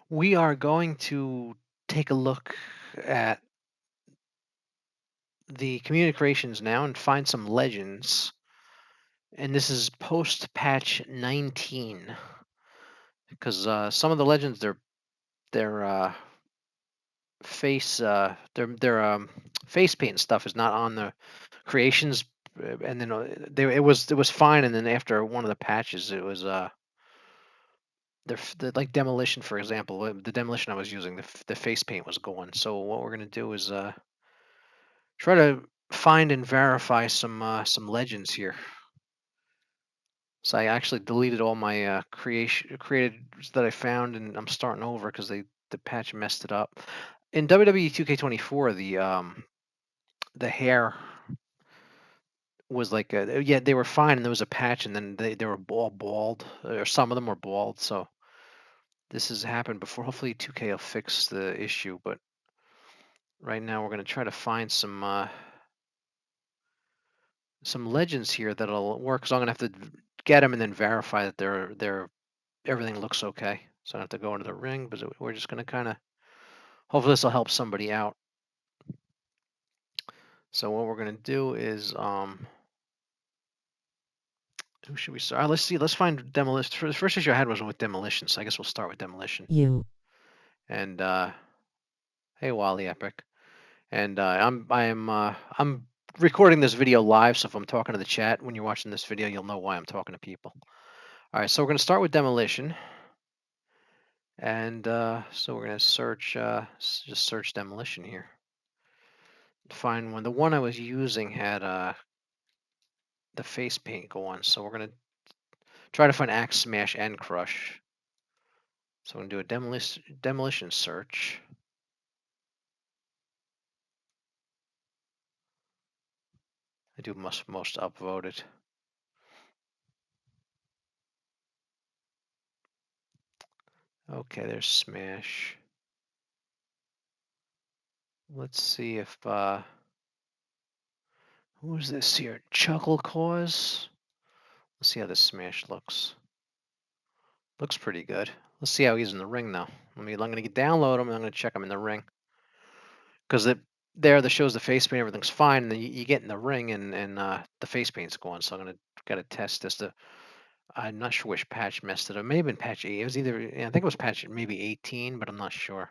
We are going to take a look at the community creations now and find some legends. And this is post patch 19 because some of the legends their their face paint and stuff is not on the creations, and then it was fine, and then after one of the patches it was the like demolition, for example, the demolition I was using, the face paint was going. So what we're gonna do is try to find and verify some legends here. So I actually deleted all my created that I found, and I'm starting over because the patch messed it up. In WWE2K24, the hair was like yeah, they were fine, and there was a patch, and then they were all bald, or some of them were bald. So this has happened before. Hopefully 2K will fix the issue, but right now we're gonna try to find some legends here that'll work. So I'm gonna have to get them and then verify that they're everything looks okay. So I don't have to go into the ring, but we're just gonna kind of hopefully this will help somebody out. So what we're gonna do is who should we start? Let's see. Let's find demolition. The first issue I had was with demolition, so I guess we'll start with demolition. You. And hey, Wally Epic. And I'm recording this video live, so if I'm talking to the chat when you're watching this video, you'll know why I'm talking to people. All right, so we're gonna start with demolition. And so we're going to search, just search demolition here. Find one. The one I was using had the face paint going. So we're going to try to find axe, smash, and crush. So I'm going to do a demolition search. I do most upvoted. Okay, there's smash. Let's see if who's this here? Chuckle Cause. Let's see how this smash looks. Looks pretty good. Let's see how he's in the ring now. I'm going to download him and I'm going to check him in the ring. Because there that shows the face paint, everything's fine, and then you get in the ring and the face paint's going. So I'm gotta test this. I'm not sure which patch messed it up. It may have been patch 8. It was either, yeah, I think it was patch maybe 18, but I'm not sure.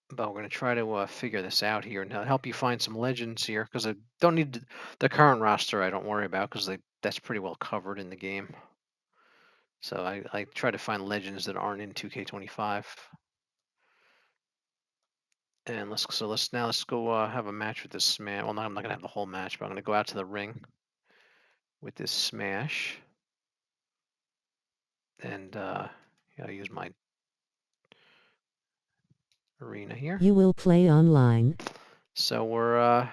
But we're gonna try to figure this out here and help you find some legends here, because I don't need the current roster. I don't worry about because that's pretty well covered in the game. So I try to find legends that aren't in 2K25. And let's go have a match with this man. Well, no, I'm not gonna have the whole match, but I'm gonna go out to the ring with this smash, and I'll use my arena here. You will play online. So we're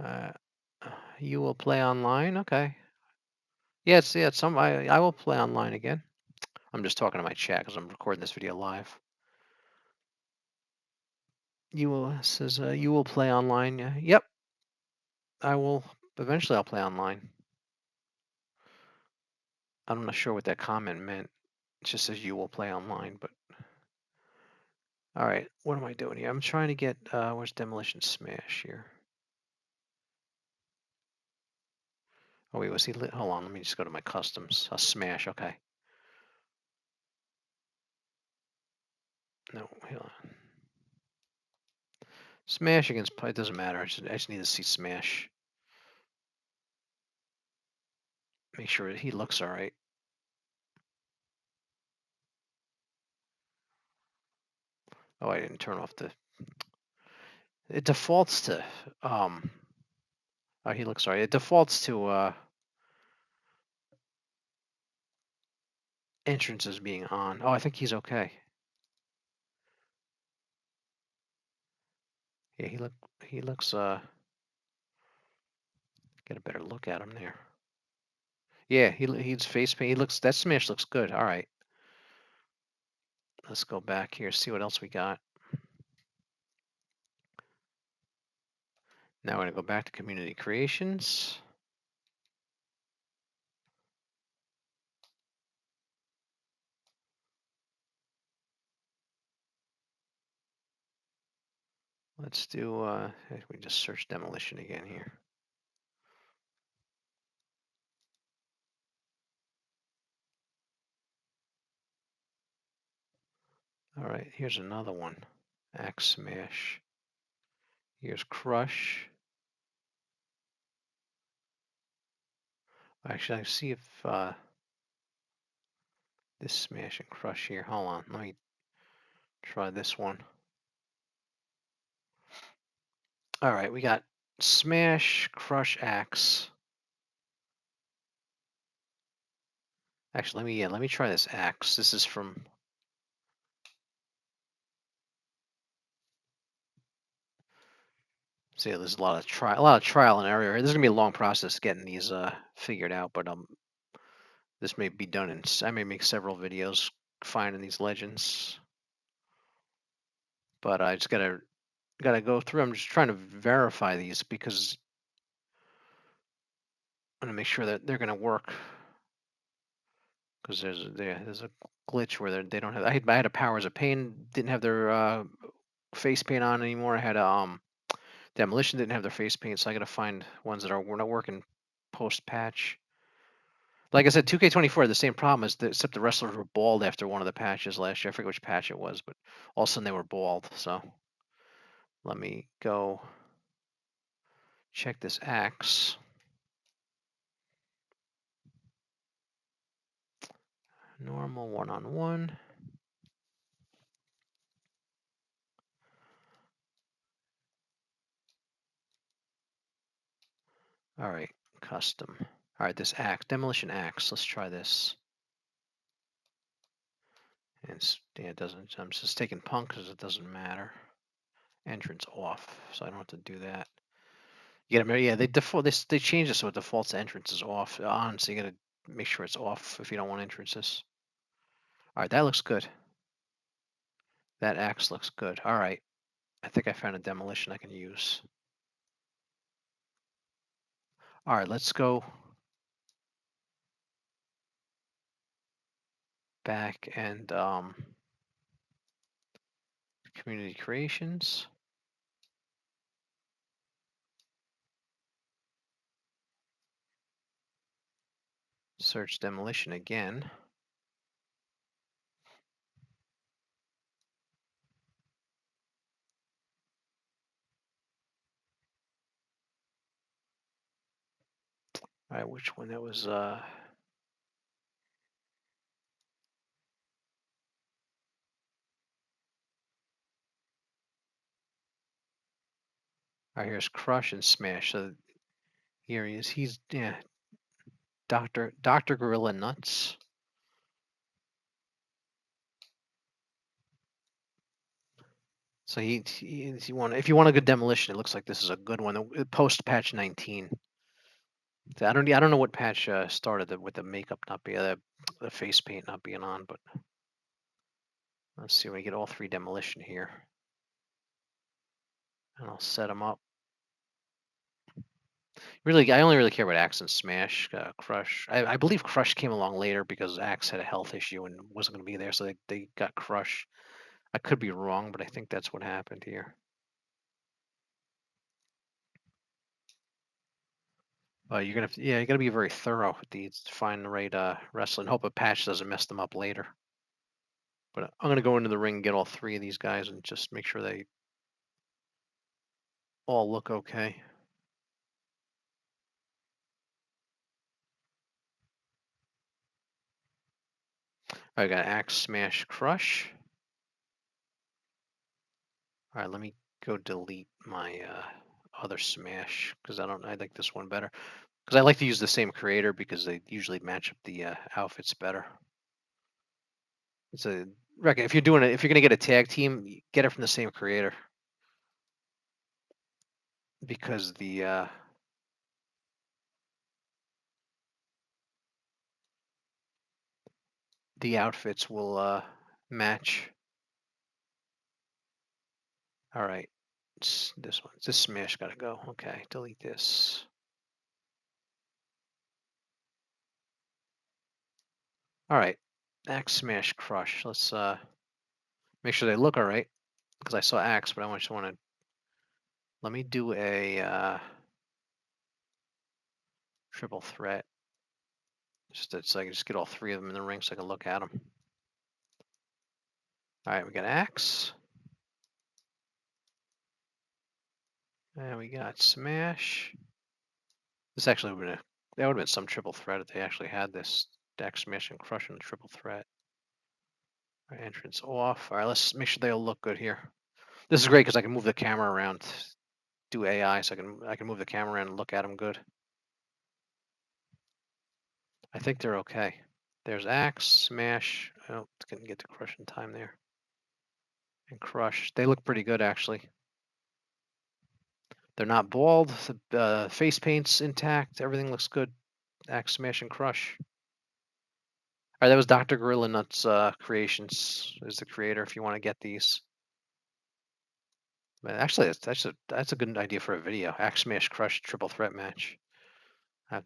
uh, you will play online. Okay. Yeah, it's some. I will play online again. I'm just talking to my chat because I'm recording this video live. You will says you will play online. Yep, I will. Eventually, I'll play online. I'm not sure what that comment meant. It just says you will play online, but all right. What am I doing here? I'm trying to get where's Demolition Smash here? Oh wait, was he lit? Hold on, let me just go to my customs. A smash, okay. No, hold on. Smash against it doesn't matter. I just need to see smash. Make sure he looks all right. Oh, I didn't turn off the. It defaults to Oh, he looks all right. It defaults to entrances being on. Oh, I think he's okay. Yeah, he looks get a better look at him there. Yeah, he's face paint. He looks that smash looks good. All right. Let's go back here, see what else we got. Now we're gonna go back to community creations. Let's do, we just search demolition again here. All right, here's another one. Axe smash. Here's crush. Actually, I see if this smash and crush here. Hold on, let me try this one. All right, we got smash, crush, axe. Actually, let me try this axe. This is from. See, there's a lot of trial and error. This is gonna be a long process getting these figured out, but this may be done in. I may make several videos finding these legends, but I just gotta go through. I'm just trying to verify these because I'm gonna make sure that they're gonna work. Because there's a glitch where they don't have. I had a Powers of Pain, didn't have their face paint on anymore. I had a Demolition, didn't have their face paint, so I got to find ones that are not working post patch. Like I said, 2K24 had the same problem except the wrestlers were bald after one of the patches last year. I forget which patch it was, but all of a sudden they were bald. So let me go check this axe. Normal 1-on-1. All right, custom. All right, this axe, demolition axe. Let's try this. And yeah, it doesn't. I'm just taking punk because it doesn't matter. Entrance off, so I don't have to do that. You gotta, yeah, they changed it so it defaults entrance is off on, so you gotta make sure it's off if you don't want entrances. All right, that looks good. That axe looks good. All right, I think I found a demolition I can use. All right, let's go back and community creations. Search demolition again. All right, which one that was? All right, here's crush and smash. So here he is. He's yeah, Doctor Gorilla Nuts. So if you want a good demolition, it looks like this is a good one. Post patch 19. So I don't know what patch started with the makeup not being the face paint not being on, but let's see. We get all three demolition here, and I'll set them up. Really, I only really care about Axe and Smash. Crush, I believe Crush came along later because Axe had a health issue and wasn't going to be there, so they got Crush. I could be wrong, but I think that's what happened here. You're gonna you gotta be very thorough with these to find the right wrestling. Hope a patch doesn't mess them up later. But I'm gonna go into the ring and get all three of these guys and just make sure they all look okay. I got Axe, Smash, Crush. All right, let me go delete my other Smash because I like this one better. Because I like to use the same creator because they usually match up the outfits better. It's a if you're gonna get a tag team, get it from the same creator because the outfits will match. All right, this one. This Smash gotta go. Okay, delete this. All right, Axe, Smash, Crush. Let's make sure they look all right because I saw Axe, but I just want to Let me do a triple threat. Just so I can just get all three of them in the ring so I can look at them. All right, we got axe. And we got smash. This actually would have that would have been some triple threat if they actually had this axe, smash, and crush in the triple threat. All right, entrance off. All right, let's make sure they all look good here. This is great because I can move the camera around, do AI, so I can move the camera around and look at them good. I think they're okay. There's axe, smash. Oh, couldn't get to crush in time there. And crush. They look pretty good actually. They're not bald. The face paint's intact. Everything looks good. Axe, smash, and crush. All right, that was Dr. Gorilla Nuts Creations is the creator. If you want to get these, but actually, that's a good idea for a video. Axe, smash, crush, triple threat match.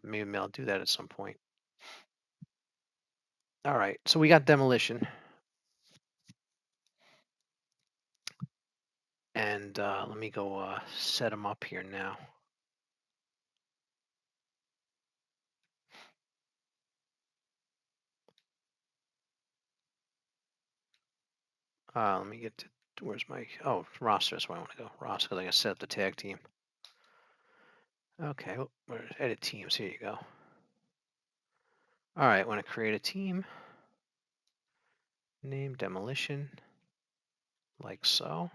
Maybe I'll do that at some point. All right, so we got demolition, and let me go set them up here now. Let me get to where's my roster. That's where I want to go. Roster, because I got to set up the tag team. Okay, edit teams. Here you go. All right, I want to create a team. Name demolition, like so.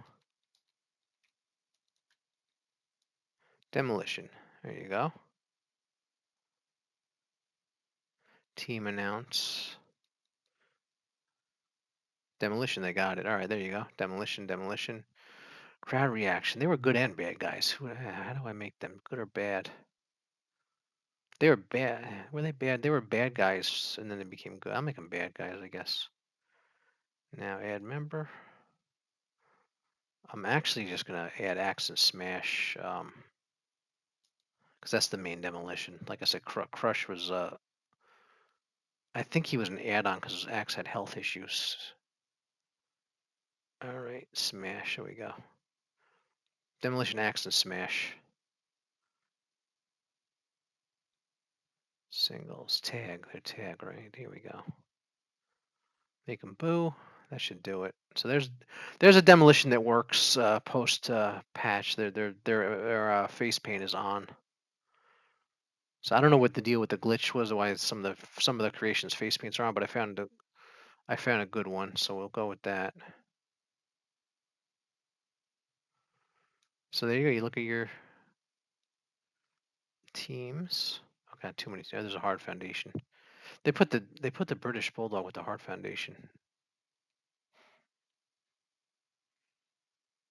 Demolition. There you go. Team announce. Demolition, they got it. All right, there you go. Demolition, demolition. Crowd reaction. They were good and bad guys. How do I make them good or bad? They were bad. Were they bad? They were bad guys, and then they became good. I'll make them bad guys, I guess. Now add member. I'm actually just gonna add axe and smash, because that's the main demolition. Like I said, crush was. I think he was an add-on because axe had health issues. All right, smash. Here we go. Demolition, axe, and smash. Singles, tag, their tag, right? Here we go. Make them boo. That should do it. So there's a demolition that works post patch. Their face paint is on. So I don't know what the deal with the glitch was, why some of the creations face paints are on, but I found a good one, so we'll go with that. So there you go. You look at your teams. Okay, too many. There's a hard foundation. They put the British Bulldog with the hard foundation.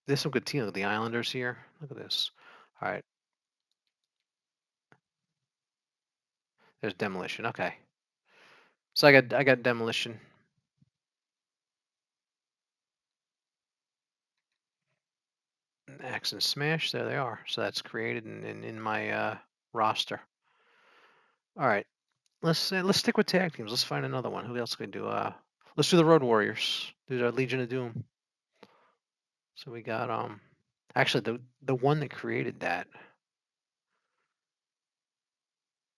There's some good teams. Look at the Islanders here. Look at this. All right. There's demolition. Okay. So I got demolition. Axe and smash. There they are. So that's created in my roster. All right. Let's stick with tag teams. Let's find another one. Who else can do? Let's do the Road Warriors. Do the Legion of Doom. So we got actually the one that created that.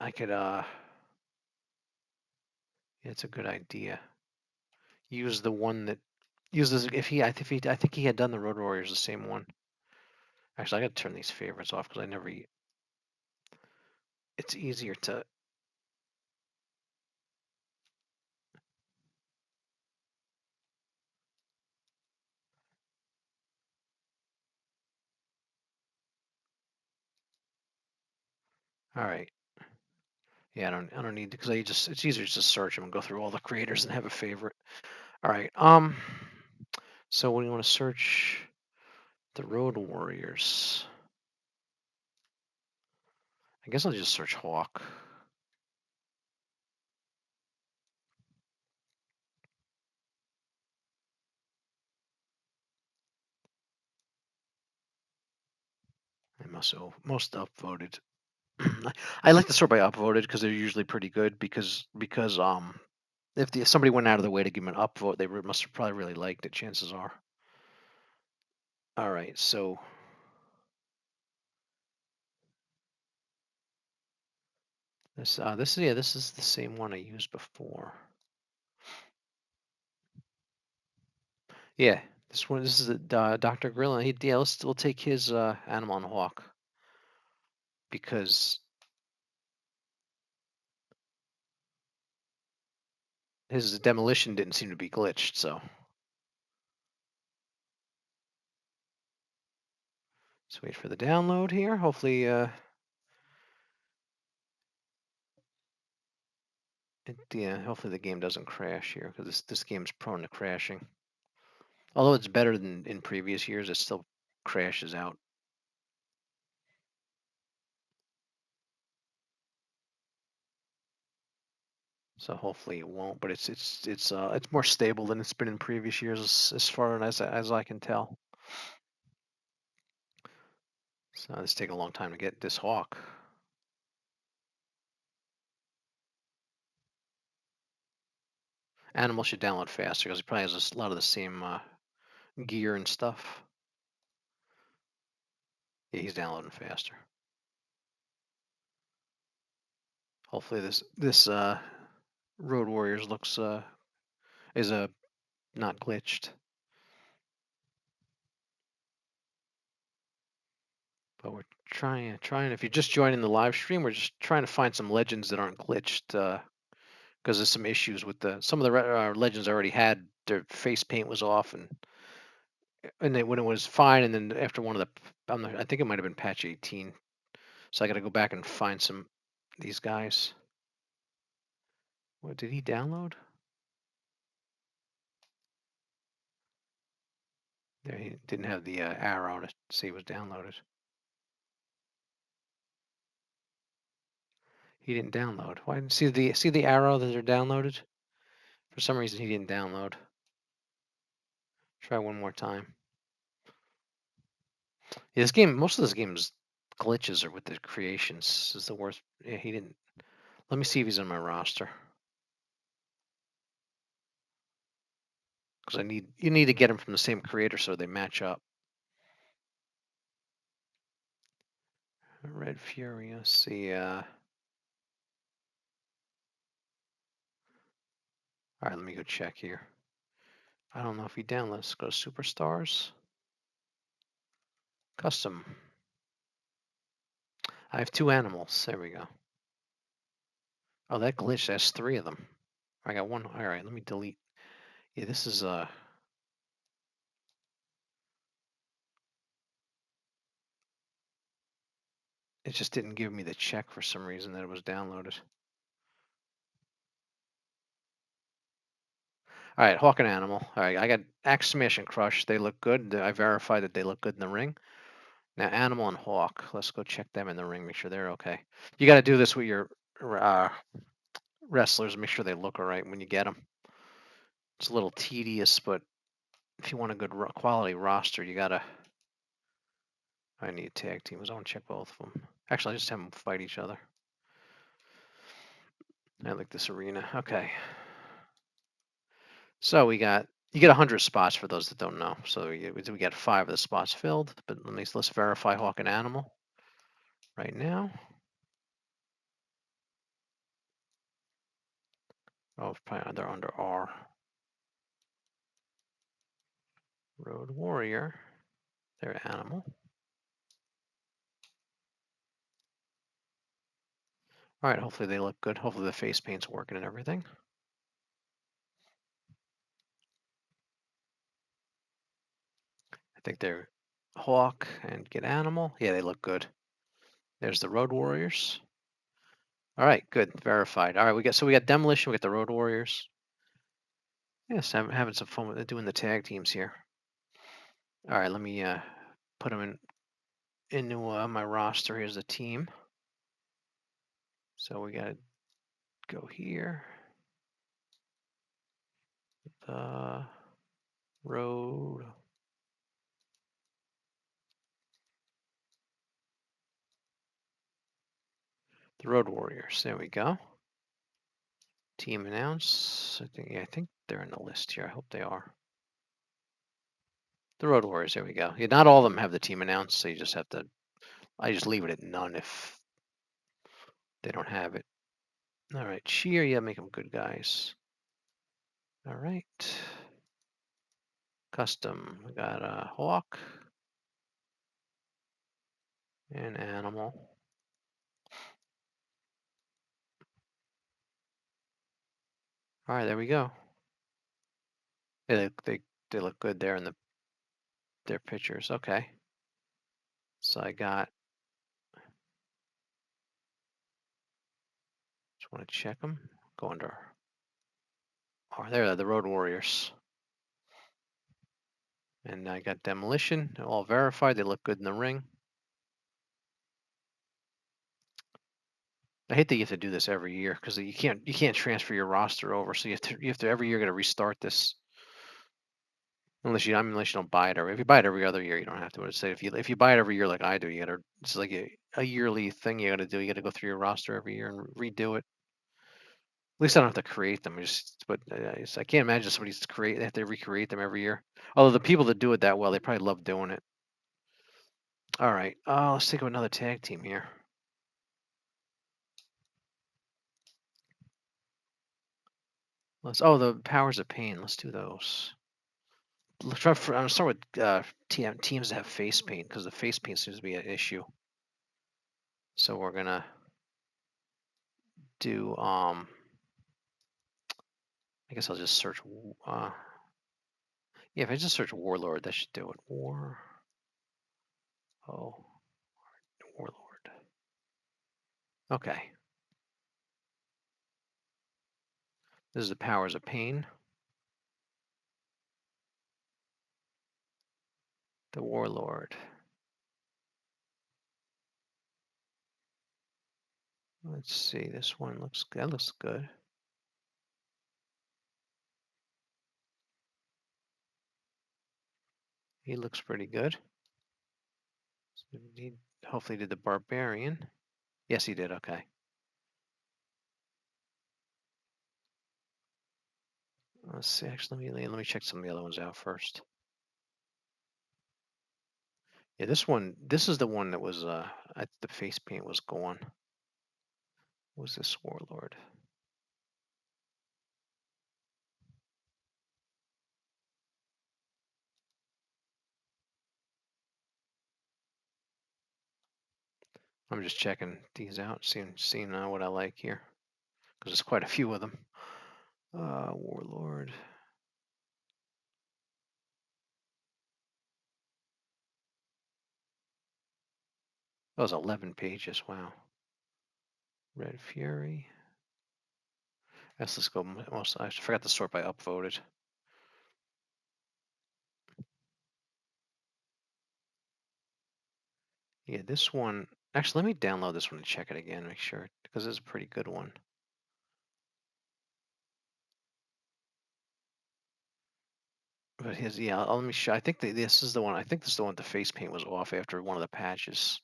I could yeah, it's a good idea. Use the one that uses I think he had done the Road Warriors the same one. Actually, I got to turn these favorites off because I never. It's easier to. All right. Yeah, I don't need to because it's easier just to search them and go through all the creators and have a favorite. All right. So when you want to search the Road Warriors, I guess I'll just search Hawk. I most upvoted. I like to sort by upvoted because they're usually pretty good because if somebody went out of their way to give them an upvote, they must have probably really liked it. Chances are. All right, so This is the same one I used before. Yeah, this is Dr. Grill, and we'll take his Animal and Hawk because his demolition didn't seem to be glitched. So let's wait for the download here. Hopefully, hopefully the game doesn't crash here because this game's prone to crashing. Although it's better than in previous years, it still crashes out. So hopefully it won't, but it's more stable than it's been in previous years as far as I can tell. So it's taking a long time to get this hawk. Animal should download faster because he probably has a lot of the same gear and stuff. Yeah, he's downloading faster. Hopefully this Road Warriors looks is not glitched. But we're trying. If you're just joining the live stream, we're just trying to find some legends that aren't glitched. Because there's some issues with some of the legends already had their face paint was off, and when it was fine, and then after one of I think it might have been patch 18, so I got to go back and find these guys. What did he download? There, he didn't have the arrow to see it was downloaded. He didn't download. Why didn't see the arrow that they're downloaded? For some reason, he didn't download. Try one more time. Yeah, most of this game's glitches are with the creations. This is the worst. Yeah, he didn't. Let me see if he's on my roster. Because you need to get them from the same creator so they match up. Red Fury, let's see. All right, let me go check here. I don't know if he downloads. Let's go to Superstars. Custom. I have 2 animals. There we go. Oh, that glitch. That's 3 of them. I got 1. All right, let me delete. Yeah, this is it just didn't give me the check for some reason that it was downloaded. All right, Hawk and Animal. All right, I got Axe Smash and Crush. They look good. I verified that they look good in the ring. Now, Animal and Hawk. Let's go check them in the ring. Make sure they're okay. You got to do this with your wrestlers. Make sure they look all right when you get them. It's a little tedious, but if you want a good quality roster, you gotta. I need tag teams. I want to check both of them. Actually, I just have them fight each other. I like this arena. Okay. So you get 100 spots for those that don't know. So we got 5 of the spots filled. But let's verify Hawk and Animal right now. Oh, probably they're under R. Road Warrior. They're Animal. All right. Hopefully they look good. Hopefully the face paint's working and everything. I think they're Hawk and get Animal. Yeah, they look good. There's the Road Warriors. All right, good, verified. All right, we got Demolition, we got the Road Warriors. Yes, I'm having some fun with doing the tag teams here. All right, let me put them into my roster. Here's the team. So we got to go here. The Road. The Road Warriors. There we go. Team announce. I think they're in the list here. I hope they are. The Road Warriors. There we go. Yeah, not all of them have the team announced, so you just have to. I just leave it at none if they don't have it. All right, cheer. Yeah, make them good guys. All right. Custom. We got a hawk and animal. All right, there we go. They look good there in their pictures. Okay. So I got. Just want to check them. Go under. Oh, there, the Road Warriors. And I got demolition. They're all verified. They look good in the ring. I hate that you have to do this every year because you can't transfer your roster over. So you have to every year got to restart this. Unless you don't buy it every. If you buy it every other year, you don't have to. But say if you buy it every year like I do, you gotta. It's like a yearly thing you gotta do. You gotta go through your roster every year and redo it. At least I don't have to create them. I can't imagine somebody's create. They have to recreate them every year. Although the people that do it that well, they probably love doing it. All right. Let's think of another tag team here. The powers of pain. Let's do those. I'm gonna start with teams that have face paint because the face paint seems to be an issue. So we're gonna do I guess I'll just search. Yeah, if I just search Warlord, that should do it. Oh, Warlord. Okay. This is the powers of pain. The Warlord. Let's see. This one looks good. That looks good. He looks pretty good. So he hopefully did the Barbarian. Yes, he did. Okay. Let's see. Actually, let me check some of the other ones out first. Yeah, this is the one that was the face paint was gone. What was this Warlord? I'm just checking these out, seeing what I like here, because there's quite a few of them. Warlord. That was 11 pages. Wow. Red Fury. Let's go. I forgot to sort by upvoted. Yeah, this one. Actually, let me download this one and check it again, make sure, because it's a pretty good one. But yeah, let me show. I think this is the one. I think this is the one the face paint was off after one of the patches.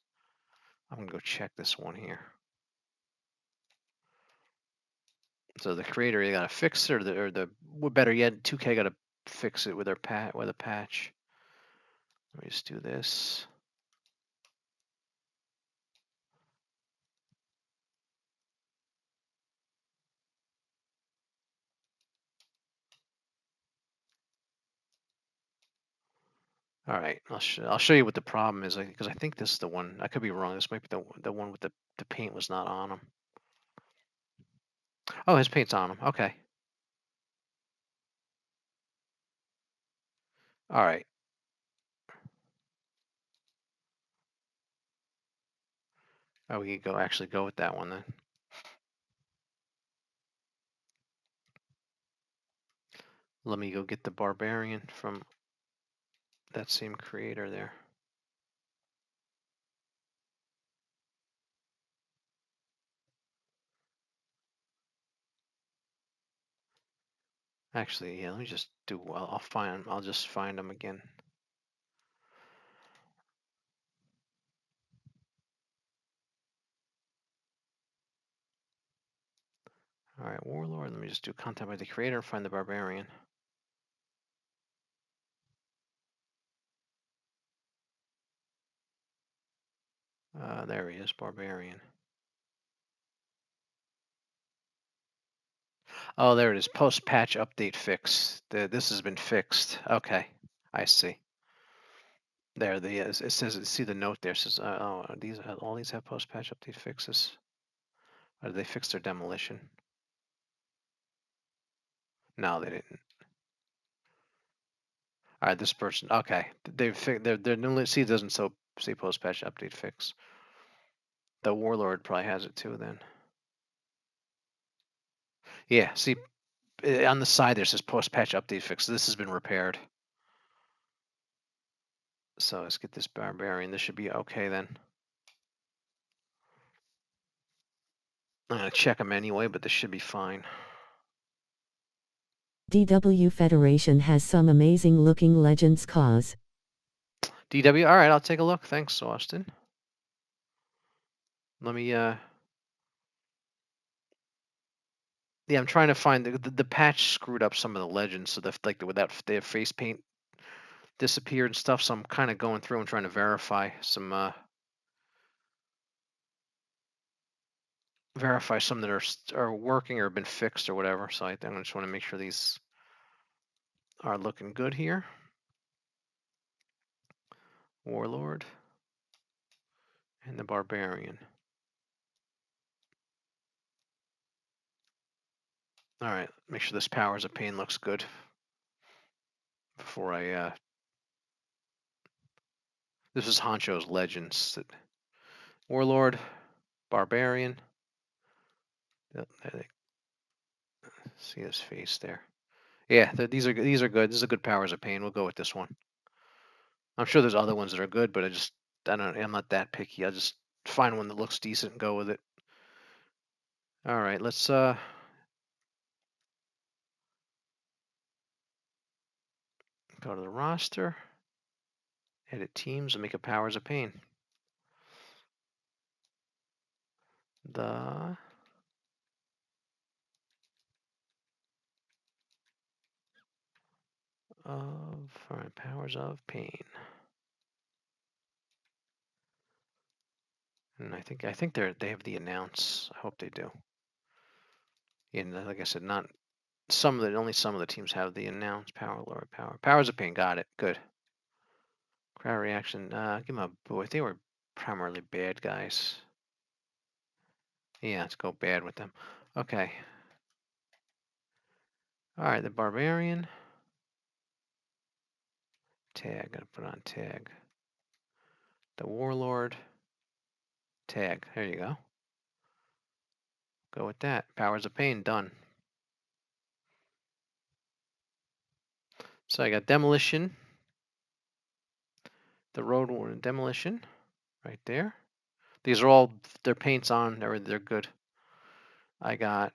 I'm gonna go check this one here. So the creator either got to fix it, or better yet, 2K got to fix it with a patch. Let me just do this. All right, I'll show you what the problem is, because I think this is the one. I could be wrong. This might be the one with the paint was not on him. Oh, his paint's on him. Okay. All right. Oh, we could actually go with that one then. Let me go get the barbarian from that same creator there. Actually, yeah. Let me just do. I'll just find them again. All right, Warlord. Let me just do contact by the creator. Find the barbarian. There he is, barbarian. Oh, there it is. Post-patch update fix. This has been fixed. Okay, I see. There, it says. See the note there. It says, oh, all these have post-patch update fixes. Or did they fix their demolition? No, they didn't. All right, this person. Okay, their new see it doesn't say post-patch update fix. The warlord probably has it too then. Yeah, see on the side there says post-patch update fix. This has been repaired. So let's get this barbarian. This should be okay then. I'm gonna check them anyway, but this should be fine. DW Federation has some amazing looking legends cause. DW, all right, I'll take a look. Thanks, Austin. Let me yeah, I'm trying to find the patch screwed up some of the legends, so without their face paint disappeared and stuff. So I'm kind of going through and trying to verify some that are working or have been fixed or whatever. So I just want to make sure these are looking good here. Warlord and the barbarian. All right, make sure this powers of pain looks good before I. This is Honcho's legends. Warlord, barbarian. See his face there. Yeah, these are good. This is a good powers of pain. We'll go with this one. I'm sure there's other ones that are good, but I'm not that picky. I'll just find one that looks decent and go with it. All right, let's go to the roster, edit teams, and make a powers of pain. The all right, powers of pain. And I think they have the announce. I hope they do. And like I said, not only some of the teams have the announce powers of pain. Got it. Good. Crowd reaction. Give them a boy. They were primarily bad guys. Yeah, let's go bad with them. Okay. All right, the barbarian. Tag. Gotta put on tag. The warlord. Tag. There you go. Go with that. Powers of pain. Done. So I got demolition. The road war demolition. Right there. These are all their paints on. They're good. I got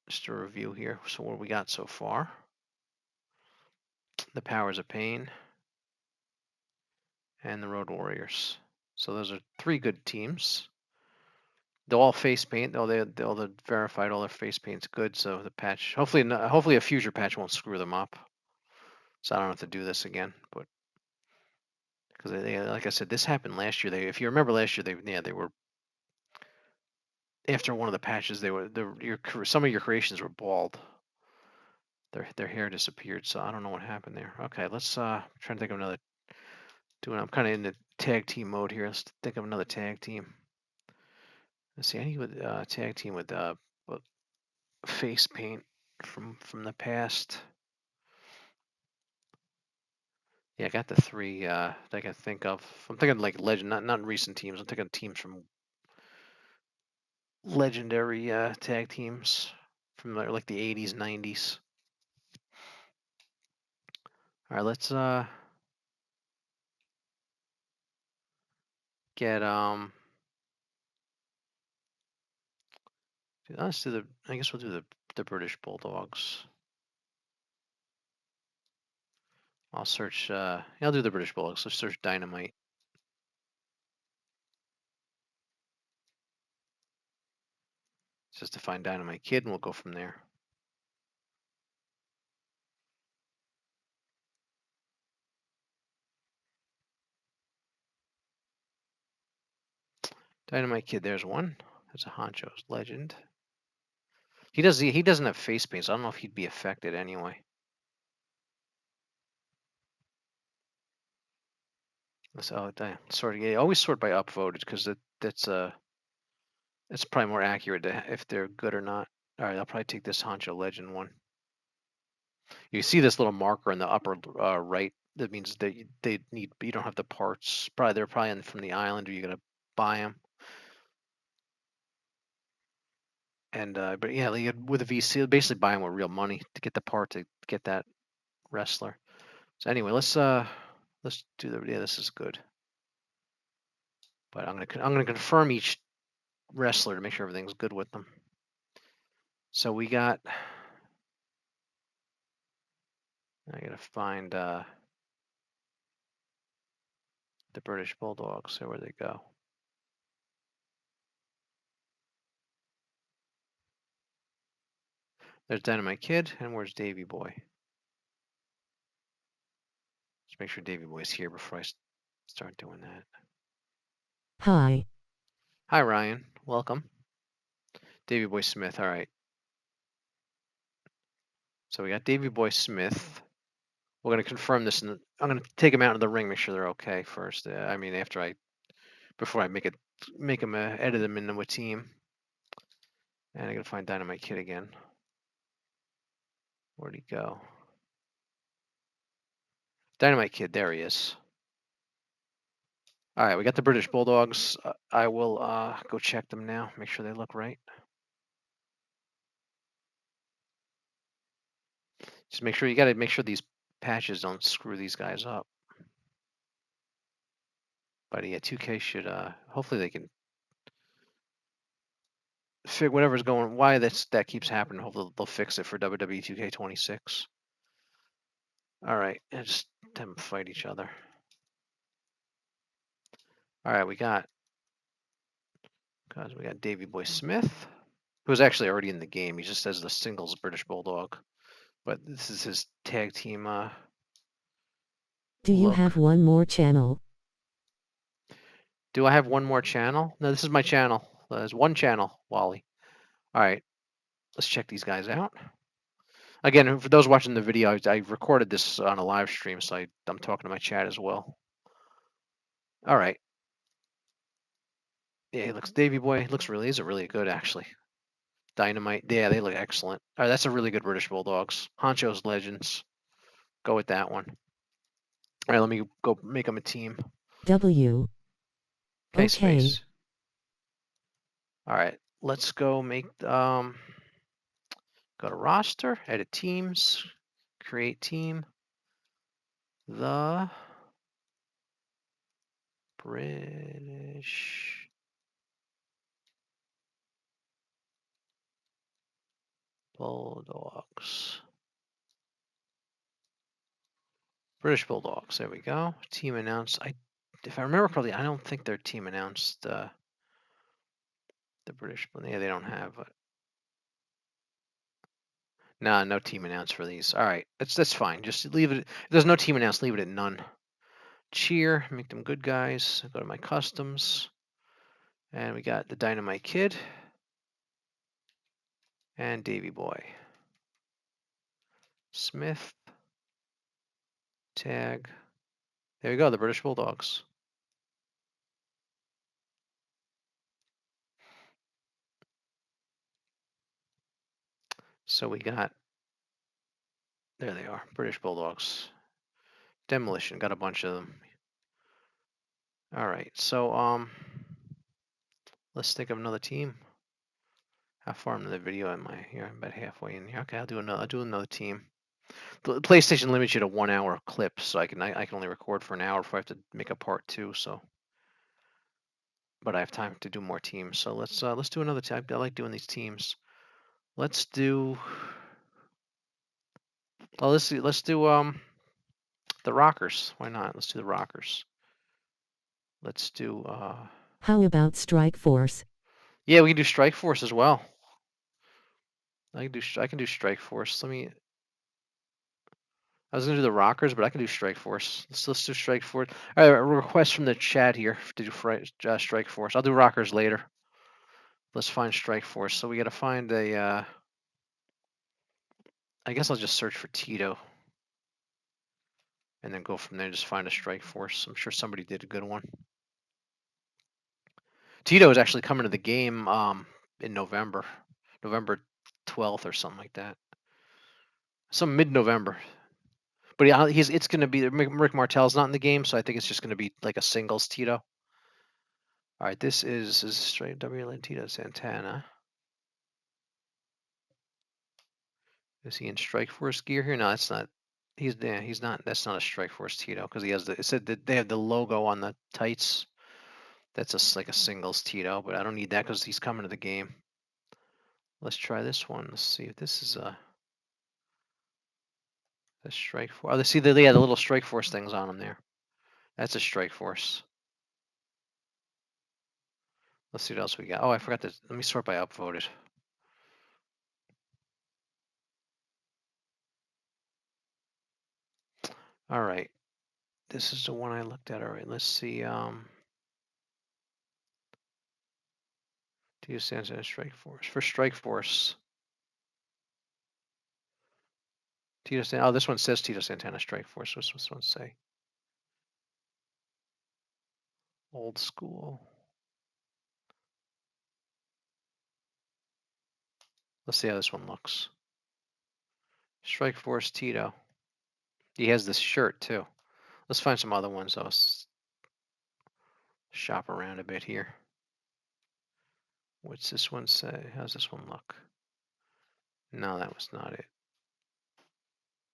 just a review here. So what we got so far? The powers of pain and the road warriors. So those are 3 good teams. They'll all face paint. All the verified all their face paint's good. So the patch, hopefully a future patch won't screw them up. So I don't have to do this again. But because like I said, this happened last year. If you remember last year, they were after one of the patches. Some of your creations were bald. Their hair disappeared. So I don't know what happened there. Okay, let's try to think of another. I'm kind of in the tag team mode here. Let's think of another tag team. Let's see. I need a tag team with face paint from the past. Yeah, I got the 3 that I can think of. I'm thinking like legend, not recent teams. I'm thinking teams from legendary tag teams from like the 80s, 90s. All right, let's get let's do I guess we'll do the British Bulldogs. I'll search I'll do the British Bulldogs. Let's search Dynamite. Just to find Dynamite Kid, and we'll go from there. Dynamite Kid, there's one. That's a Honcho's legend. He doesn't have face paint, so I don't know if he'd be affected anyway. So sort. Yeah, always sort by upvoted because that's probably more accurate if they're good or not. All right, I'll probably take this Honcho Legend one. You see this little marker in the upper right. That means that you don't have the parts. They're probably from the island, or you're gonna buy them. And but yeah, with a VC, basically buy them with real money to get the part to get that wrestler. So anyway, let's do the yeah. This is good. But I'm gonna confirm each wrestler to make sure everything's good with them. So we got. I gotta find the British Bulldogs. So where they go? There's Dynamite Kid, and where's Davy Boy? Let's make sure Davy Boy's here before I start doing that. Hi. Hi Ryan, welcome. Davy Boy Smith. All right. So we got Davy Boy Smith. We're gonna confirm this, and I'm gonna take them out of the ring, make sure they're okay first. I mean, before I make them edit them into a team. And I gotta find Dynamite Kid again. Where'd he go? Dynamite Kid, there he is. All right, we got the British Bulldogs. I will go check them now, make sure they look right. Just make sure you got to make sure these patches don't screw these guys up. But yeah, 2K should hopefully they can figure whatever's going why that keeps happening. Hopefully they'll fix it for WWE2K26. All right, and just have them fight each other. All right, we got Davy Boy Smith, who's actually already in the game. He just says the singles British Bulldog, but this is his tag team Do you have one more channel? Do I have one more channel? No, this is my channel. There's one channel, Wally. All right, let's check these guys out. Again, for those watching the video, I recorded this on a live stream, so I'm talking to my chat as well. All right. Yeah, he looks Davy Boy. These are really good actually. Dynamite. Yeah, they look excellent. All right, that's a really good British Bulldogs. Honcho's Legends. Go with that one. All right, let me go make them a team. W. Okay, space. All right, let's go make go to roster, edit teams, create team. The British Bulldogs. British Bulldogs. There we go. Team announced. If I remember correctly, I don't think their team announced the British. Yeah, they don't have. Nah, no team announced for these. All right, that's fine. Just leave it. If there's no team announced, leave it at none. Cheer. Make them good guys. Go to my customs, and we got the Dynamite Kid and Davy Boy. Smith. Tag. There we go. The British Bulldogs. So we got, there they are, British Bulldogs. Demolition, got a bunch of them. All right, so let's think of another team. How far into the video am I here? I'm about halfway in here. Okay, I'll do another team. The PlayStation limits you to 1 hour clip, so I can only record for an hour before I have to make a part 2. So, but I have time to do more teams. So let's do another team. I like doing these teams. Let's do. Oh, let's do the Rockers. Why not? Let's do the Rockers. Let's do. How about Strike Force? Yeah, we can do Strike Force as well. I can do Strike Force. I was gonna do the Rockers, but I can do Strike Force. Let's do Strike Force. All right, a request from the chat here to do Strike Force. I'll do Rockers later. Let's find Strike Force. So we got to find a I guess I'll just search for Tito and then go from there. Just find a Strike Force. I'm sure somebody did a good one. Tito is actually coming to the game in November, November 12th or something like that. Some mid-November. But yeah, it's going to be Rick Martel's not in the game, so I think it's just going to be like a singles Tito. All right, this is straight WLN Tito Santana. Is he in Strike Force gear here? No, that's not. He's not. That's not a Strike Force Tito because he has the. It said that they have the logo on the tights. That's like a singles Tito, but I don't need that because he's coming to the game. Let's try this one. Let's see if this is a Strike Force. Oh, see, they had the little Strike Force things on them there. That's a Strike Force. Let's see what else we got. Oh, I forgot to. Let me sort by upvoted. All right, this is the one I looked at. All right, let's see. Tito Santana Strike Force for Strike Force. Tito Santana. Oh, this one says Tito Santana Strike Force. What's this one say? Old school. Let's see how this one looks. Strike Force Tito. He has this shirt too. Let's find some other ones. I'll shop around a bit here. What's this one say? How's this one look? No, that was not it.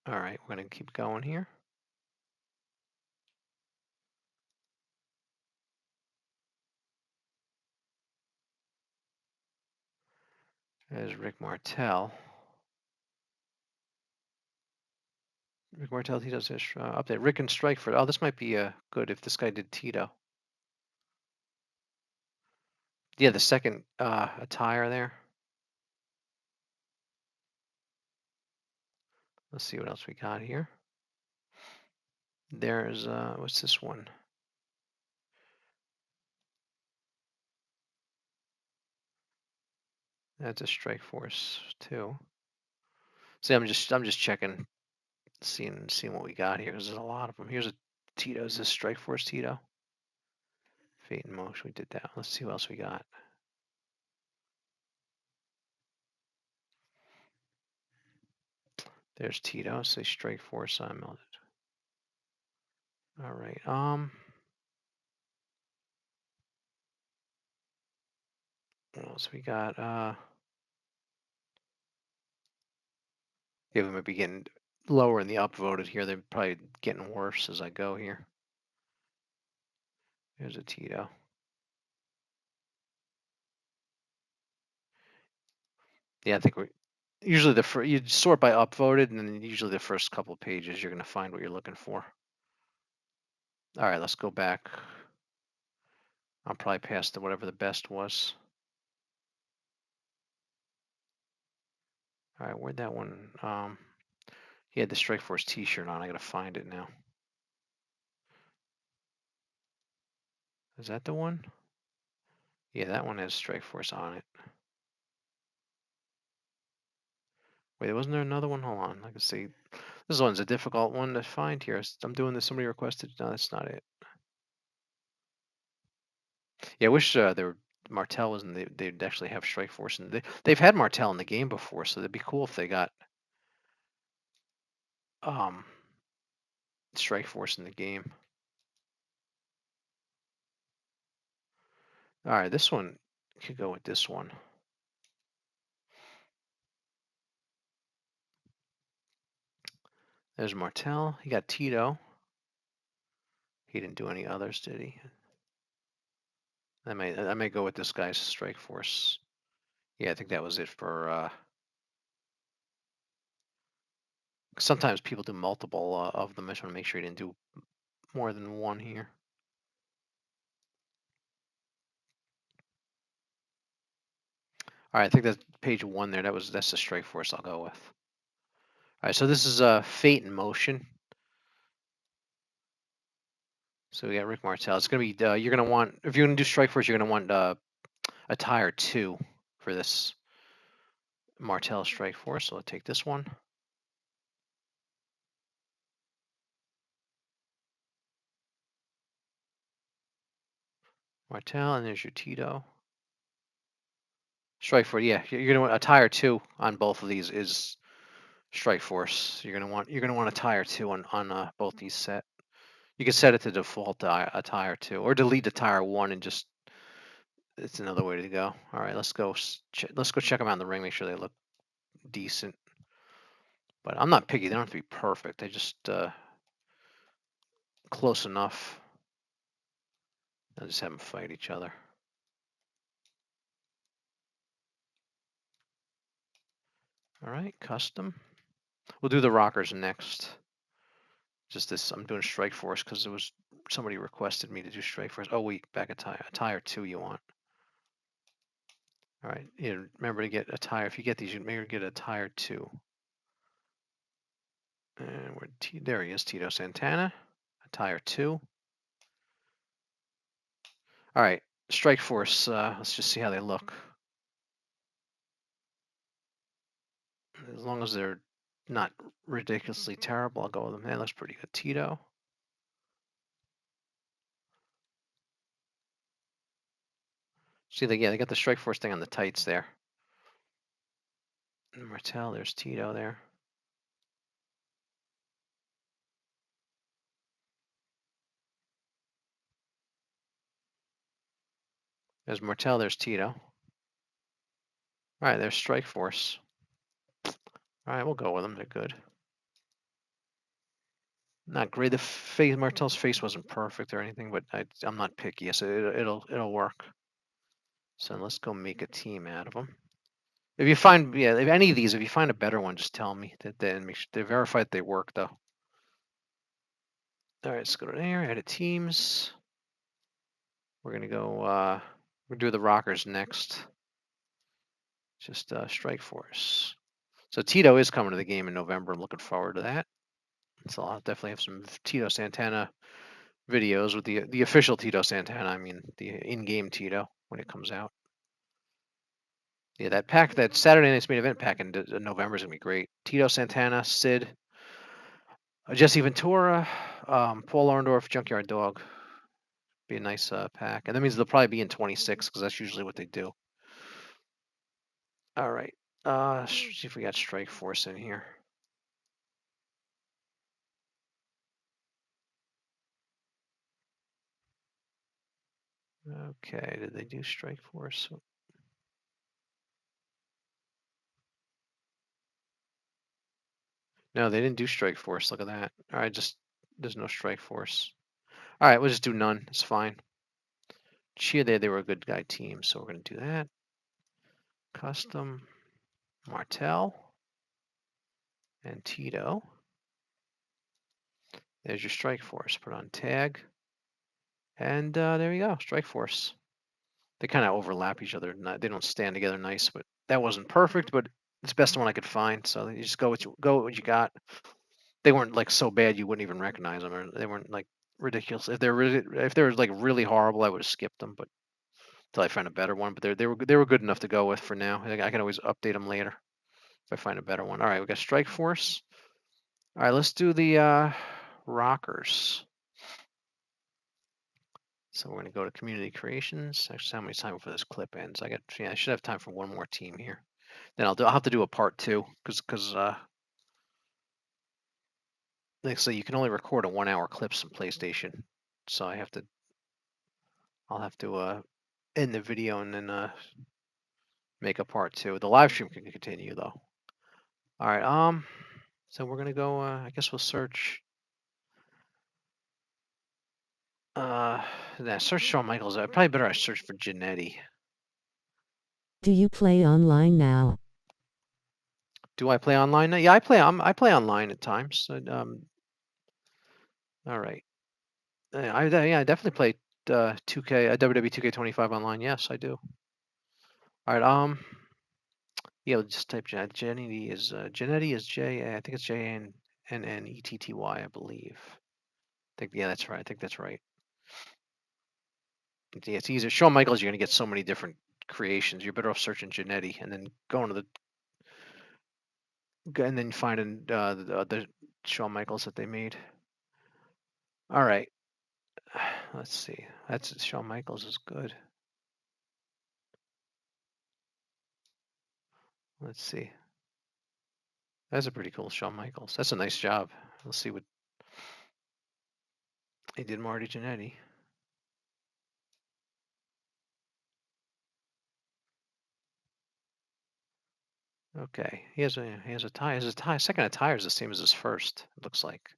All right, we're going to keep going here. There's Rick Martel. Rick Martel, Tito's update. Rick and Strikeforce. Oh, this might be good if this guy did Tito. Yeah, the second attire there. Let's see what else we got here. There's what's this one? That's a Strike Force too. See, I'm just checking, seeing what we got here because there's a lot of them. Here's a Tito. Is this Strike Force Tito? Fate and Motion. We did that. Let's see what else we got. There's Tito. Say Strike Force unmelted. All right. What else we got? Yeah, we might be getting lower in the upvoted here. They're probably getting worse as I go here. There's a Tito. Yeah, I think we usually you sort by upvoted, and then usually the first couple of pages you're going to find what you're looking for. All right, let's go back. I'm probably past whatever the best was. All right, where'd that one? He had the Strike Force T-shirt on. I got to find it now. Is that the one? Yeah, that one has Strike Force on it. Wait, wasn't there another one? Hold on. I can see. This one's a difficult one to find here. I'm doing this. Somebody requested. No, that's not it. Yeah, I wish Martel was in. They'd actually have Strike Force, and they've had Martel in the game before, so it'd be cool if they got um Strike Force in the game. All right, this one could go with this one. There's Martel. He got Tito. He didn't do any others, did he? I may go with this guy's Strike Force. Yeah, I think that was it for. Sometimes people do multiple of them. I just want to make sure he didn't do more than one here. All right, I think that's page one there. That's the Strike Force I'll go with. All right, so this is Fate in Motion. So we got Rick Martel. It's gonna be you're gonna want, if you're gonna do Strike Force, you're gonna want attire 2 for this Martel Strike Force. So I'll take this one. Martel, and there's your Tito. Strike Force, yeah, you're gonna want a tire 2 on both of these is Strike Force. You're gonna want a tire 2 on both these set. You can set it to default a tire 2, or delete the tire 1 and just it's another way to go. All right, let's go. Let's go check them out in the ring. Make sure they look decent. But I'm not picky. They don't have to be perfect. They just close enough. I'll just have them fight each other. All right, custom. We'll do the rockers next. Just this, I'm doing Strike Force because it was somebody requested me to do Strike Force. Oh wait, back a tire 2 you want. All right, yeah, remember to get a tire. If you get these, you maybe get a tire 2. And there he is, Tito Santana, a tire 2. All right, Strike Force. Let's just see how they look. As long as they're not ridiculously terrible, I'll go with them. That looks pretty good. Tito. See, they got the Strike Force thing on the tights there. And Martel, there's Tito there. There's Martel, there's Tito. All right, there's Strike Force. All right, we'll go with them. They're good. Not great. The face, Martel's face wasn't perfect or anything, but I'm not picky, so it'll work. So let's go make a team out of them. If you find, yeah, if any of these, if you find a better one, just tell me that. Then make sure they verify that they work, though. All right, let's go to there. Edit teams. We're gonna go. We'll do the rockers next. Just Strike Force. So Tito is coming to the game in November. I'm looking forward to that. So I'll definitely have some Tito Santana videos with the official Tito Santana. I mean the in-game Tito when it comes out. Yeah, that pack, that Saturday night's main event pack in November is gonna be great. Tito Santana, Sid, Jesse Ventura, Paul Orndorff, Junkyard Dog. Be a nice pack, and that means they'll probably be in 26 because that's usually what they do. All right, see if we got Strike Force in here. Okay, did they do Strike Force? No, they didn't do Strike Force. Look at that. All right, just there's no Strike Force. All right, we'll just do none. It's fine. Chia, they were a good guy team, so we're gonna do that. Custom, Martel, and Tito. There's your Strike Force. Put on tag, and there you go, Strike Force. They kind of overlap each other. They don't stand together nice, but that wasn't perfect, but it's the best one I could find. So you just go with what you got. They weren't like so bad you wouldn't even recognize them, or they weren't like ridiculous. If they were like really horrible, I would have skipped them, but until I find a better one. But they were good enough to go with for now. I can always update them later if I find a better one. All right, we got Strike Force. All right, let's do the rockers. So we're going to go to community creations. Actually, how many time before this clip ends? I should have time for one more team here. Then I'll have to do a part 2 because like so you can only record a 1-hour clips in PlayStation. So I'll have to end the video and then make a part 2. The live stream can continue though. All right. So we're gonna go. I guess we'll search. Search Shawn Michaels. Probably better I search for Janetti. Do you play online now? Do I play online now? Yeah, I play. I play online at times. All right. I definitely play 2K, WWE2K25 online. Yes, I do. All right. Yeah, we'll just type Janetti is Janetti is J. I think it's Jannetty, I believe. Yeah, that's right. I think that's right. Yeah, it's easier. Shawn Michaels, you're gonna get so many different creations. You're better off searching Janetti and then going to and then finding the Shawn Michaels that they made. All right. Let's see. That's Shawn Michaels is good. Let's see. That's a pretty cool Shawn Michaels. That's a nice job. Let's see what he did. Marty Jannetty. Okay, he has a tie. His second attire is the same as his first. It looks like.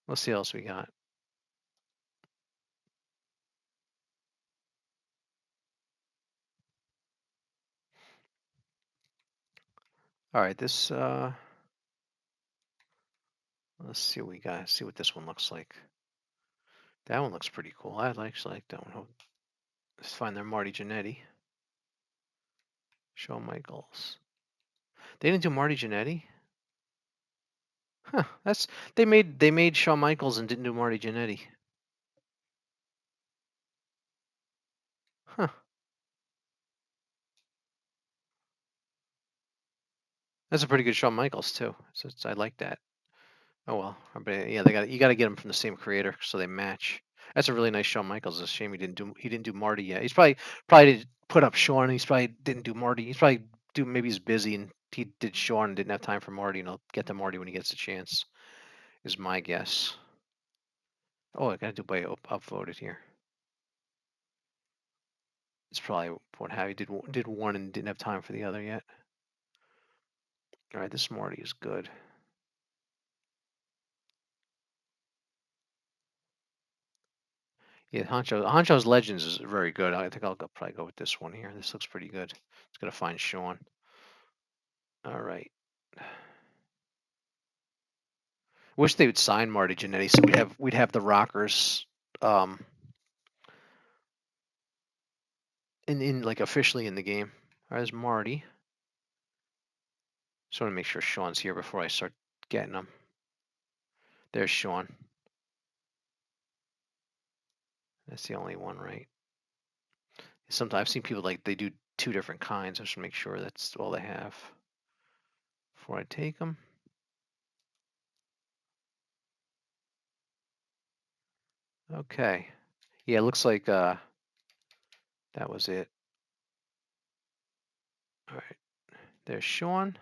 Let's see what else we got. All right, this let's see what we got. See what this one looks like. That one looks pretty cool. I actually like that one. Let's find their Marty Jannetty. Shawn Michaels. They didn't do Marty Jannetty? Huh. They made Shawn Michaels and didn't do Marty Jannetty. Huh. That's a pretty good Shawn Michaels too. So I like that. Oh well, but yeah, you got to get them from the same creator so they match. That's a really nice Shawn Michaels. It's a shame he didn't do Marty yet. He's probably did put up Shawn. He's probably didn't do Marty. He's probably maybe he's busy and he did Shawn and didn't have time for Marty. And he'll get to Marty when he gets a chance. Is my guess. Oh, I got to do by upvoted here. It's probably what have you did one and didn't have time for the other yet. All right, this Marty is good. Yeah, Honcho's Legends is very good. I think probably go with this one here. This looks pretty good. It's gonna find Sean. All right. Wish they would sign Marty Jannetty so we'd have the Rockers um in like officially in the game. All right, there's Marty. Just want to make sure Sean's here before I start getting him. There's Sean. That's the only one, right? Sometimes I've seen people like they do two different kinds. I should make sure that's all they have before I take them. Okay. Yeah, it looks like that was it. All right. There's Sean.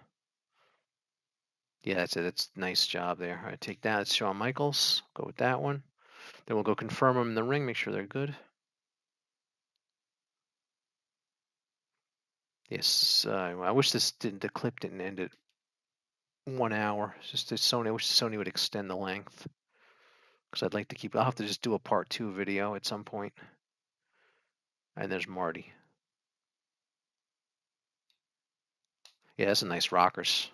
Yeah, that's it. That's a nice job there. All right, take that. It's Shawn Michaels. Go with that one. Then we'll go confirm them in the ring. Make sure they're good. Yes. I wish the clip didn't end at 1 hour. It's just Sony. I wish Sony would extend the length because I'd like to keep. I'll have to just do a part 2 video at some point. And there's Marty. Yeah, that's a nice rockers.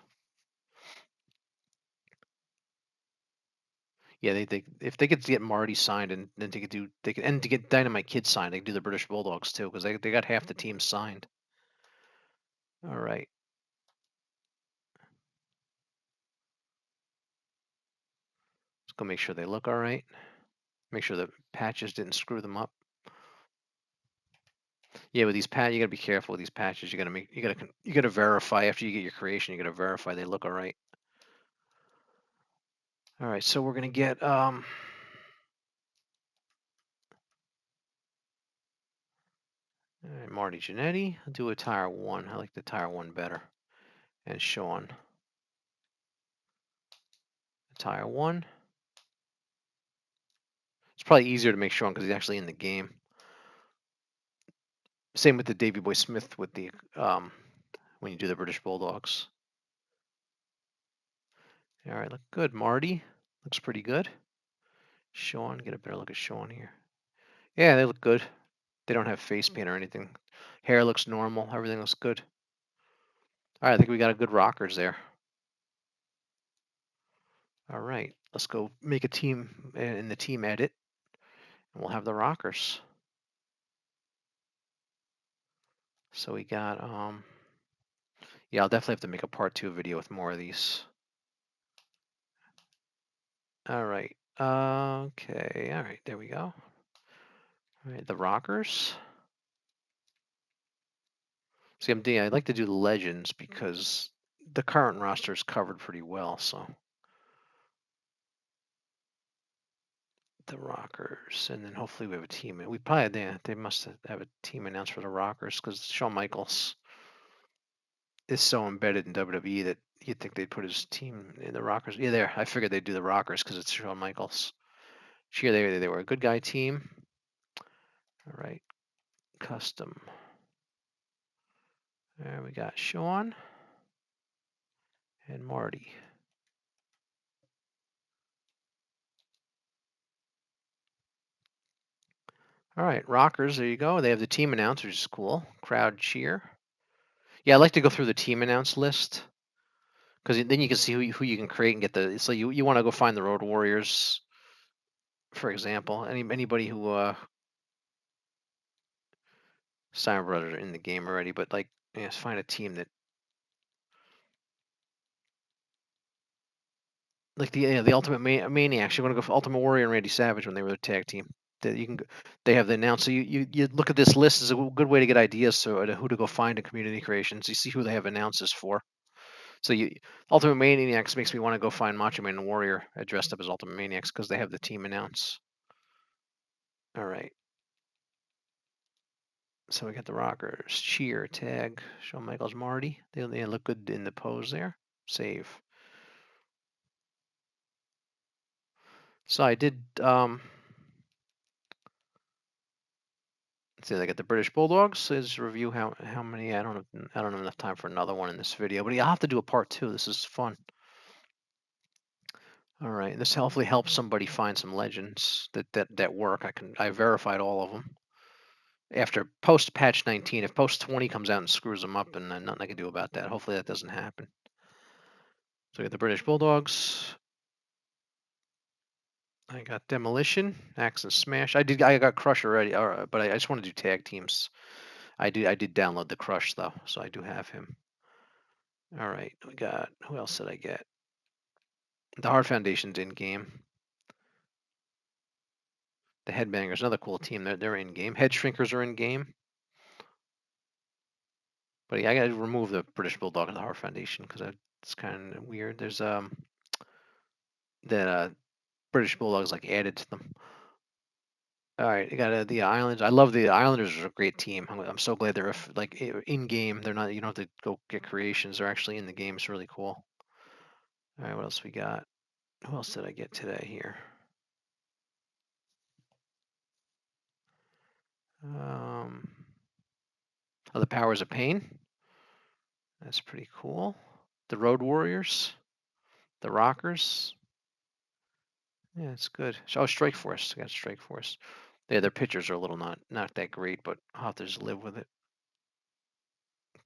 Yeah, they if they could get Marty signed and then and to get Dynamite Kid signed, they could do the British Bulldogs too because they got half the team signed. All right. Let's go make sure they look all right. Make sure the patches didn't screw them up. Yeah, with these you gotta be careful with these patches. You gotta verify after you get your creation. You gotta verify they look all right. All right, so we're gonna get all right, Marty Jannetty. I'll do a tire 1. I like the tire 1 better. And Sean. Tire 1. It's probably easier to make Sean because he's actually in the game. Same with the Davy Boy Smith with the when you do the British Bulldogs. All right, look good. Marty looks pretty good. Sean, get a better look at Sean here. Yeah, they look good. They don't have face paint or anything. Hair looks normal. Everything looks good. All right, I think we got a good rockers there. All right, let's go make a team in the team edit, and we'll have the rockers. So we got yeah, I'll definitely have to make a part 2 video with more of these. All right. Okay. All right. There we go. All right. The rockers. See, I'd like to do the legends because the current roster is covered pretty well. So the Rockers, and then hopefully we have a team. We probably they must have a team announced for the Rockers because Shawn Michaels is so embedded in WWE that you'd think they'd put his team in the Rockers. Yeah, there. I figured they'd do the Rockers because it's Shawn Michaels. Here they were a good guy team. All right, custom. There we got Shawn and Marty. All right, Rockers. There you go. They have the team announced, which is cool. Crowd cheer. Yeah, I like to go through the team announce list because then you can see who you can create and get the. So you want to go find the Road Warriors, for example. Anybody who Steiner Brothers are in the game already, but like, yeah, find a team that like the Ultimate Maniacs. You want to go for Ultimate Warrior and Randy Savage when they were the tag team. That you can they have the announce. So you look at this list as a good way to get ideas so to who to go find in community creations. You see who they have announces for. So Ultimate Maniacs makes me want to go find Macho Man and Warrior dressed up as Ultimate Maniacs because they have the team announce. All right. So we got the Rockers, Cheer, Tag, Shawn Michaels, Marty. They look good in the pose there. Save. So I did. Let's see. I got the British Bulldogs. Says review how many. I don't have enough time for another one in this video, but I'll have to do a part 2. This is fun. All right. This hopefully helps somebody find some legends that work. I verified all of them. After post patch 19, if post 20 comes out and screws them up, and nothing I can do about that. Hopefully that doesn't happen. So we got the British Bulldogs. I got Demolition, Axe and Smash. I got Crush already, but I just want to do tag teams. I did download the Crush though, so I do have him. All right, we got who else did I get? The Hard Foundation's in game. The Headbangers, another cool team. They're in game. Head Shrinkers are in game. But yeah, I gotta remove the British Bulldog and the Hard Foundation because it's kind of weird. There's that British Bulldogs like added to them. All right, you got the Islanders. I love the Islanders. Are a great team. I'm so glad they're like in game. They're not. You don't have to go get creations. They're actually in the game. It's really cool. All right, what else we got? Who else did I get today here? Um, oh, the Powers of Pain. That's pretty cool. The Road Warriors. The Rockers. Yeah, it's good. So, Strike Force. I got Strike Force. Yeah, their pictures are a little not that great, but I'll have to just live with it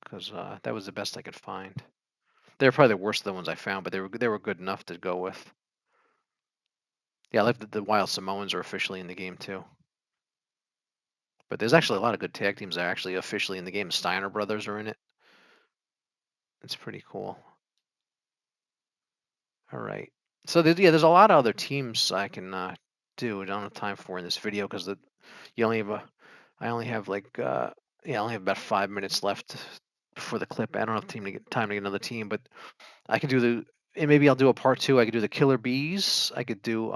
because that was the best I could find. They're probably the worst of the ones I found, but they were good enough to go with. Yeah, I like that the Wild Samoans are officially in the game too. But there's actually a lot of good tag teams that are actually officially in the game. Steiner brothers are in it. It's pretty cool. All right. So there's a lot of other teams I can do. I don't have time for in this video because you only have I only have like I only have about 5 minutes left for the clip. I don't have time to get another team, but I could do and maybe I'll do a part 2. I could do the Killer Bees. I could do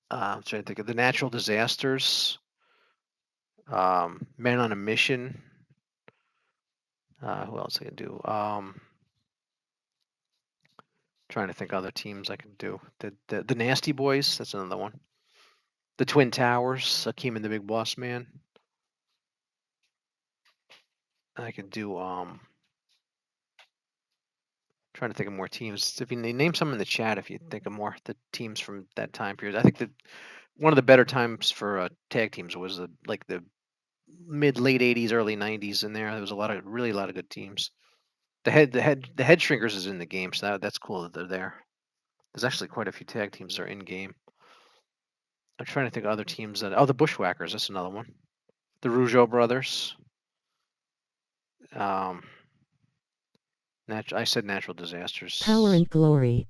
I'm trying to think of the Natural Disasters, Men on a Mission. Who else I can do? Trying to think other teams I can do. The Nasty Boys. That's another one. The Twin Towers. Akeem and the Big Boss Man. I could do. Trying to think of more teams. If you name some in the chat, if you think of more the teams from that time period, I think that one of the better times for tag teams was the mid late '80s, early '90s. In there was a lot of good teams. The head shrinkers is in the game, so that's cool that they're there. There's actually quite a few tag teams that are in game. I'm trying to think of other teams the Bushwhackers, that's another one. The Rougeau brothers. Um, I said natural Power disasters. and Glory.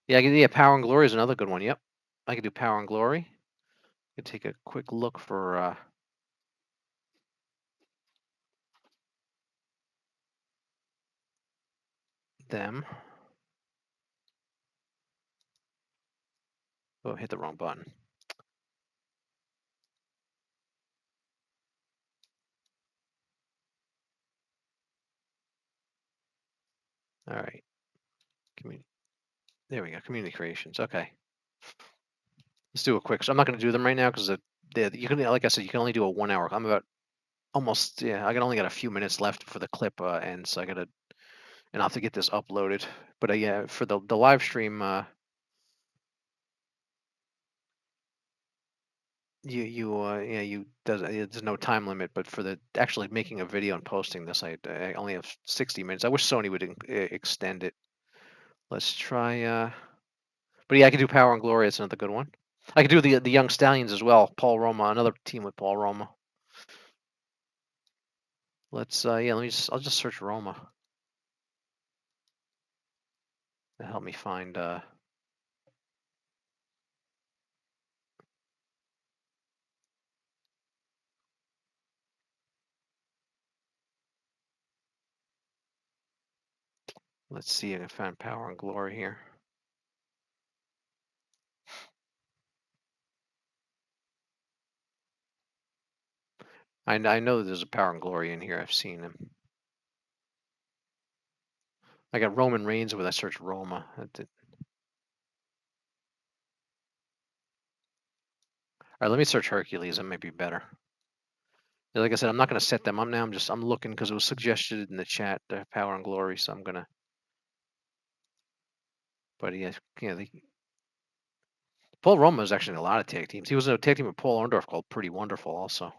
Yeah, Power and Glory is another good one. Yep, I could do Power and Glory. I could take a quick look for them. Oh, hit the wrong button. All right. There we go. Community creations. Okay. Let's do a quick. So I'm not going to do them right now because you can, like I said, you can only do a 1 hour. I'm about almost, yeah. I can only got a few minutes left for the clip ends. So I gotta, and I'll have to get this uploaded. But yeah, for the live stream, yeah, there's no time limit. But for the actually making a video and posting this, I only have 60 minutes. I wish Sony would extend it. Let's try. But yeah, I could do Power and Glory. It's another good one. I could do the Young Stallions as well. Paul Roma, another team with Paul Roma. Let's yeah, I'll just search Roma. To help me find let's see if I can find Power and Glory here. I know there's a Power and Glory in here. I've seen them. I got Roman Reigns when I searched Roma. All right, let me search Hercules. That might be better. Like I said, I'm not going to set them up now. I'm looking because it was suggested in the chat, Power and Glory. So I'm gonna. But yeah, Paul Roma is actually in a lot of tag teams. He was in a tag team with Paul Orndorff called Pretty Wonderful, also.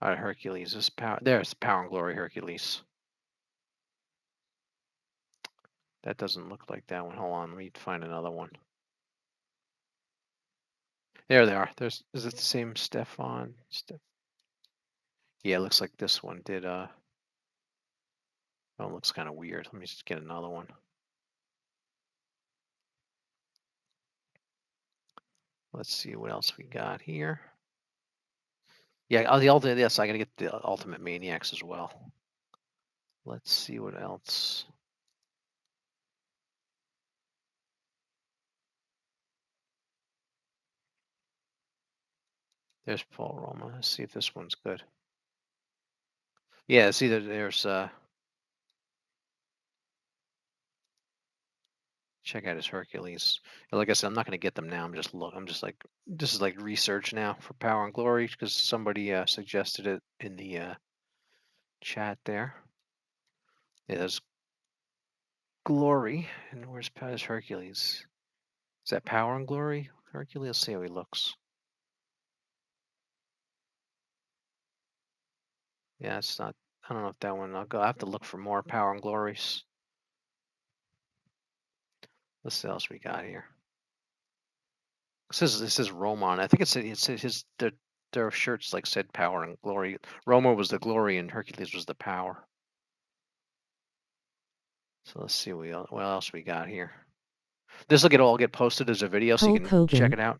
All right, Hercules. There's Power and Glory Hercules. That doesn't look like that one. Hold on, let me find another one. There they are. Is it the same Stefan? Yeah, it looks like this one did. Oh, it looks kind of weird. Let me just get another one. Let's see what else we got here. Yeah, the Ultimate. Yes, I gotta get the Ultimate Maniacs as well. Let's see what else. There's Paul Roma. Let's see if this one's good. Yeah, see, there's check out his Hercules. Like I said, I'm not gonna get them now. I'm just like this is like research now for Power and Glory because somebody suggested it in the chat there. Yeah, there's Glory, and where's Hercules? Is that Power and Glory? Hercules. Let's see how he looks. Yeah, it's not. I don't know if that one. I have to look for more Power and Glories. Let's see what else we got here. This is Roman. I think it's his their shirts like said Power and Glory. Roma was the glory and Hercules was the power. So let's see what else we got here. This will all get posted as a video so you can check it out.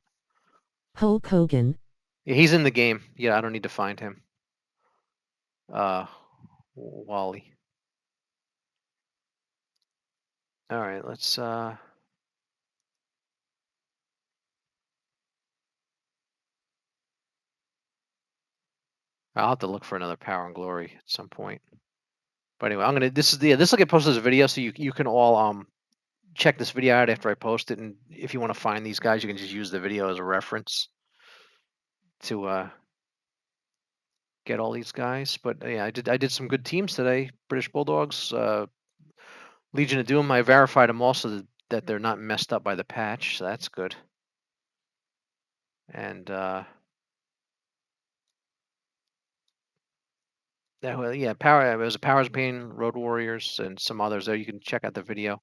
Hulk Hogan. Yeah, he's in the game. Yeah, I don't need to find him. Wally. All right, let's I'll have to look for another Power and Glory at some point. But anyway, this will get posted as a video so you can all check this video out after I post it, and if you want to find these guys, you can just use the video as a reference to get all these guys. But yeah, I did some good teams today. British Bulldogs, Legion of Doom. I verified them also that they're not messed up by the patch, so that's good. And yeah, it was a Powers of Pain, Road Warriors, and some others there. You can check out the video.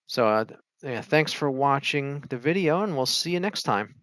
So yeah, thanks for watching the video, and we'll see you next time.